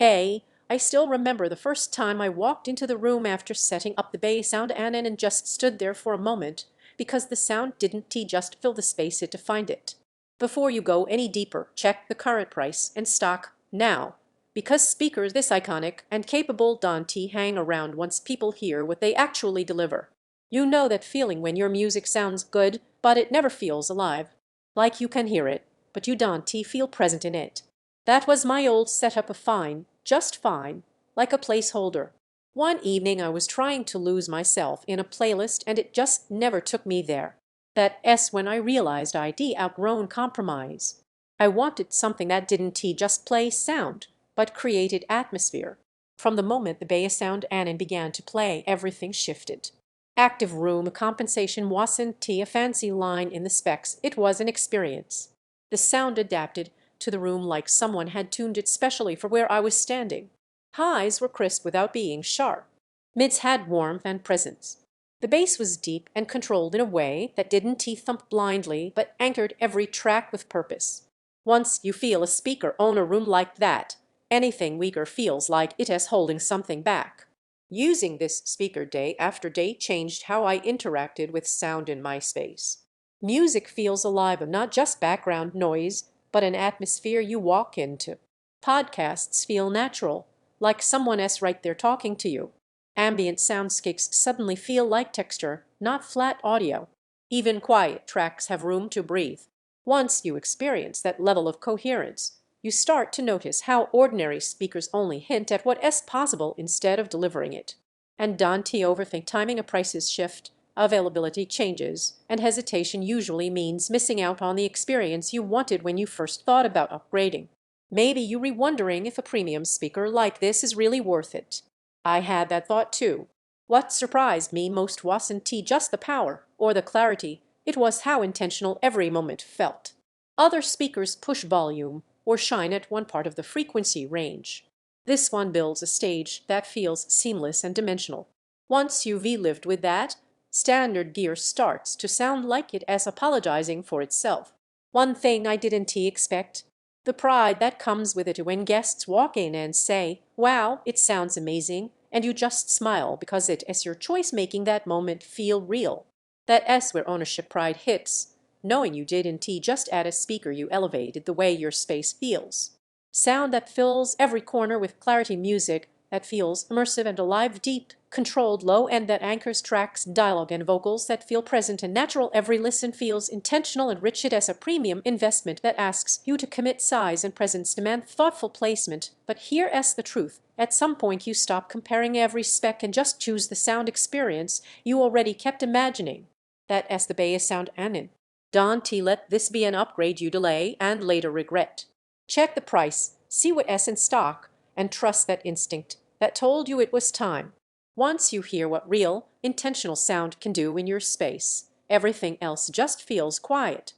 Hey, I still remember the first time I walked into the room after setting up the Beosound A9 and just stood there for a moment because the sound didn't just fill the space it defined it. Before you go any deeper, check the current price and stock now, because speakers this iconic and capable don't hang around once people hear what they actually deliver. You know that feeling when your music sounds good, but it never feels alive. Like you can hear it, but you don't feel present in it. That was my old setup of fine, just fine, like a placeholder. One evening I was trying to lose myself in a playlist and it just never took me there. That's when I realized I'd outgrown compromise. I wanted something that didn't just play sound, but created atmosphere. From the moment the Beosound A9 began to play, everything shifted. Active room compensation wasn't a fancy line in the specs, it was an experience. The sound adapted to the room like someone had tuned it specially for where I was standing. Highs were crisp without being sharp. Mids had warmth and presence. The bass was deep and controlled in a way that didn't thump blindly but anchored every track with purpose. Once you feel a speaker own a room like that, anything weaker feels like it is holding something back. Using this speaker day after day changed how I interacted with sound in my space. Music feels alive and not just background noise, but an atmosphere you walk into. Podcasts feel natural, like someone else right there talking to you. Ambient soundscapes suddenly feel like texture, not flat audio. Even quiet tracks have room to breathe. Once you experience that level of coherence, you start to notice how ordinary speakers only hint at what is possible instead of delivering it. And don't overthink timing. A prices shift, availability changes, and hesitation usually means missing out on the experience you wanted when you first thought about upgrading. Maybe you were wondering if a premium speaker like this is really worth it. I had that thought too. What surprised me most wasn't just the power or the clarity, it was how intentional every moment felt. Other speakers push volume or shine at one part of the frequency range. This one builds a stage that feels seamless and dimensional. Once you've lived with that, standard gear starts to sound like it is apologizing for itself. One thing I didn't expect: the pride that comes with it when guests walk in and say, "Wow, it sounds amazing," and you just smile because it is your choice, making that moment feel real. That's where ownership pride hits, knowing you didn't just add a speaker, you elevated the way your space feels. Sound that fills every corner with clarity, music that feels immersive and alive, deep, controlled low end that anchors tracks, dialogue and vocals that feel present and natural. Every listen feels intentional and rich. It as a premium investment that asks you to commit. Size and presence demand thoughtful placement, but here is the truth. At some point you stop comparing every spec and just choose the sound experience you already kept imagining. That is the Beosound A9. Don't let this be an upgrade you delay and later regret. Check the price, see what is in stock, and trust that instinct that told you it was time. Once you hear what real, intentional sound can do in your space, everything else just feels quiet.